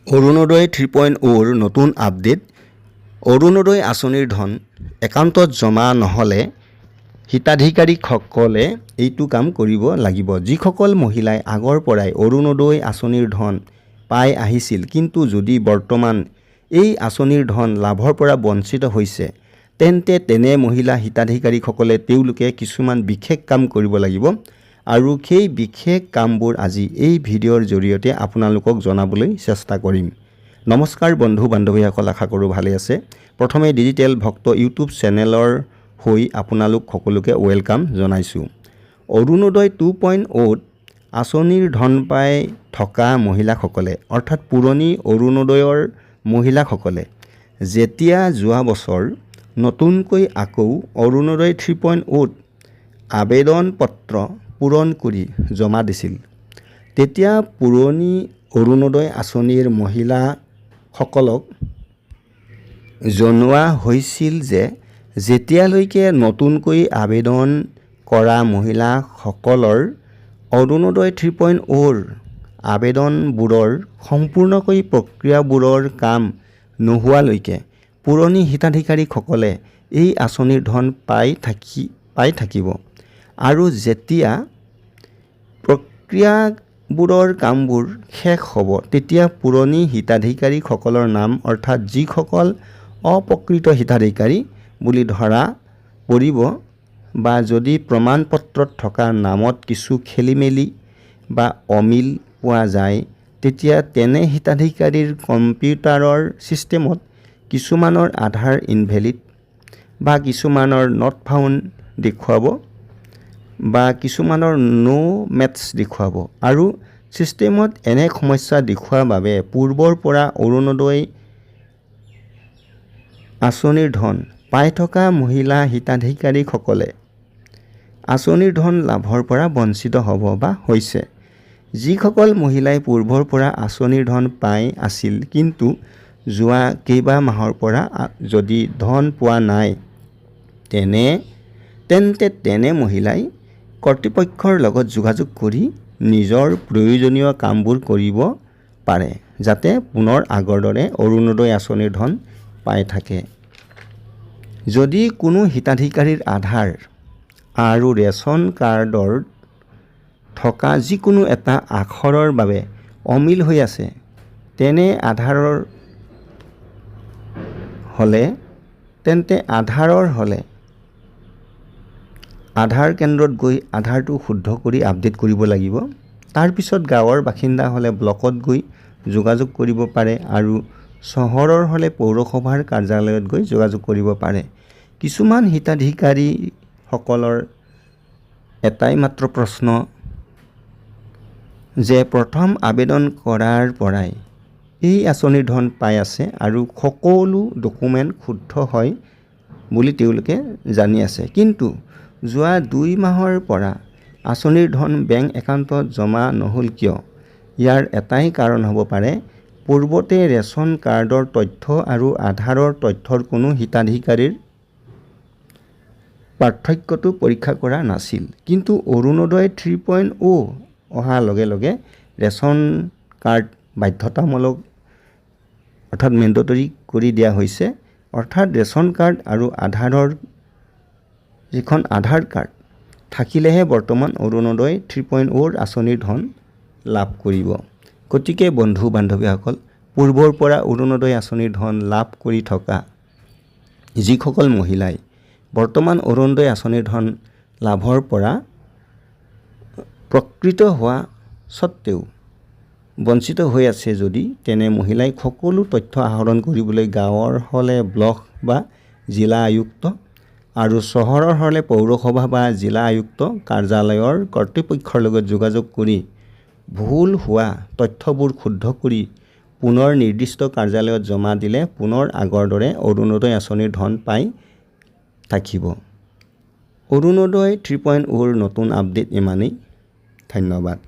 অৰুণোদয় 3.0 নতুন আপডেট। অৰুণোদয় আঁচনিৰ ধন একাউণ্টত জমা নহ'লে হিতাধিকাৰীসকলে এইটো কাম কৰিব লাগিব। যিসকল মহিলাই আগৰ পৰাই অৰুণোদয় আঁচনিৰ ধন পাই আহিছিল কিন্তু যদি বৰ্তমান এই আঁচনিৰ ধন লাভৰ পৰা বঞ্চিত হৈছে, তেন্তে তেনে মহিলা হিতাধিকাৰীসকলে তেওঁলোকে কিছুমান বিশেষ কাম কৰিব লাগিব আৰু সেই বিশেষ কামবোৰ আজি এই ভিডিঅ'ৰ জৰিয়তে আপোনালোকক জনাবলৈ চেষ্টা কৰিম। নমস্কাৰ বন্ধু বান্ধৱীসকল, আশা কৰোঁ ভালে আছে। প্ৰথমে ডিজিটেল ভক্ত ইউটিউব চেনেলৰ হৈ আপোনালোক সকলোকে ৱেলকাম জনাইছোঁ। অৰুণোদয় 2.0 আঁচনিৰ ধন পাই থকা মহিলাসকলে অৰ্থাৎ পুৰণি অৰুণোদয়ৰ মহিলাসকলে যেতিয়া যোৱা বছৰ নতুনকৈ আকৌ অৰুণোদয় 3.0 আবেদন পত্ৰ পূৰণ কৰি জমা দিছিল, তেতিয়া পুৰণি অৰুণোদয় আঁচনিৰ মহিলাসকলক জনোৱা হৈছিল যে যেতিয়ালৈকে নতুনকৈ আবেদন কৰা মহিলাসকলৰ অৰুণোদয় 3.0 আবেদনবোৰৰ সম্পূৰ্ণকৈ প্ৰক্ৰিয়াবোৰৰ কাম নোহোৱালৈকে পুৰণি হিতাধিকাৰীসকলে এই আঁচনিৰ ধন পাই থাকিব আৰু যেতিয়া প্ৰক্ৰিয়াবোৰৰ কামবোৰ শেষ হ'ব, তেতিয়া পুৰণি হিতাধিকাৰীসকলৰ নাম অৰ্থাৎ যিসকল অপ্ৰকৃত হিতাধিকাৰী বুলি ধৰা পৰিব বা যদি প্ৰমাণ পত্ৰত থকা নামত কিছু খেলিমেলি বা অমিল পোৱা যায়, তেতিয়া তেনে হিতাধিকাৰীৰ কম্পিউটাৰৰ ছিষ্টেমত কিছুমানৰ আধাৰ ইনভেলিড বা কিছুমানৰ নট ফাউণ্ড দেখুৱাব বা কিছুমানৰ নো মেটছ দেখুৱাব আৰু ছিষ্টেমত এনে সমস্যা দেখুওৱাৰ বাবে পূৰ্বৰ পৰা অৰুণোদয় আঁচনিৰ ধন পাই থকা মহিলা হিতাধিকাৰীসকলে আঁচনিৰ ধন লাভৰ পৰা বঞ্চিত হ'ব বা হৈছে। যিসকল মহিলাই পূৰ্বৰ পৰা আঁচনিৰ ধন পাই আছিল কিন্তু যোৱা কেইবা মাহৰ পৰা যদি ধন পোৱা নাই, তেন্তে তেনে মহিলাই কৰ্তৃপক্ষৰ লগত যোগাযোগ কৰি নিজৰ প্ৰয়োজনীয় কামবোৰ কৰিব পাৰে, যাতে পুনৰ আগৰ দৰে অৰুণোদয় আঁচনিৰ ধন পাই থাকে। যদি কোনো হিতাধিকাৰীৰ আধাৰ আৰু ৰেচন কাৰ্ডৰ থকা যিকোনো এটা আখৰৰ বাবে অমিল হৈ আছে, তেনে আধাৰৰ হ'লে আধাৰ কেন্দ্ৰত গৈ আধাৰটো শুদ্ধ কৰি আপডেট কৰিব লাগিব। তাৰপিছত গাঁৱৰ বাসিন্দা হ'লে ব্লকত গৈ যোগাযোগ কৰিব পাৰে আৰু চহৰৰ হ'লে পৌৰসভাৰ কাৰ্যালয়ত গৈ যোগাযোগ কৰিব পাৰে। কিছুমান হিতাধিকাৰীসকলৰ এটাই মাত্ৰ প্ৰশ্ন যে প্ৰথম আবেদন কৰাৰ পৰাই এই আঁচনিৰ ধন পাই আছে আৰু সকলো ডকুমেণ্ট শুদ্ধ হয় বুলি তেওঁলোকে জানি আছে, কিন্তু যোৱা 2 মাহৰ পৰা আঁচনিৰ ধন বেংক একাউণ্টত জমা নহ'ল কিয়? ইয়াৰ এটাই কাৰণ হ'ব পাৰে, পূৰ্বতে ৰেচন কাৰ্ডৰ তথ্য আৰু আধাৰৰ তথ্যৰ কোনো হিতাধিকাৰীৰ পাৰ্থক্যটো পৰীক্ষা কৰা নাছিল। কিন্তু অৰুণোদয় 3.0 অহাৰ লগে লগে ৰেচন কাৰ্ড বাধ্যতামূলক অৰ্থাৎ মেণ্ডেটৰী কৰি দিয়া হৈছে। অৰ্থাৎ ৰেচন কাৰ্ড আৰু আধাৰৰ যিখন আধাৰ কাৰ্ড থাকিলেহে বৰ্তমান অৰুণোদয় 3.0 আঁচনিৰ ধন লাভ কৰিব। গতিকে বন্ধু বান্ধৱীসকল, পূৰ্বৰ পৰা অৰুণোদয় আঁচনিৰ ধন লাভ কৰি থকা যিসকল মহিলাই বৰ্তমান অৰুণোদয় আঁচনিৰ ধন লাভৰ পৰা প্ৰকৃত হোৱা স্বত্তেও বঞ্চিত হৈ আছে, যদি তেনে মহিলাই সকলো তথ্য আহৰণ কৰিবলৈ গাঁৱৰ হ'লে ব্লক বা জিলা আয়ুক্ত আৰু চহৰৰ হ'লে পৌৰসভা বা জিলা আয়ুক্ত কাৰ্যালয়ৰ কৰ্তৃপক্ষৰ লগত যোগাযোগ কৰি ভুল হোৱা তথ্যবোৰ শুদ্ধ কৰি পুনৰ নিৰ্দিষ্ট কাৰ্যালয়ত জমা দিলে পুনৰ আগৰ দৰে অৰুণোদয় আঁচনিৰ ধন পাই থাকিব। অৰুণোদয় 3.0 নতুন আপডেট ইমানেই। ধন্যবাদ।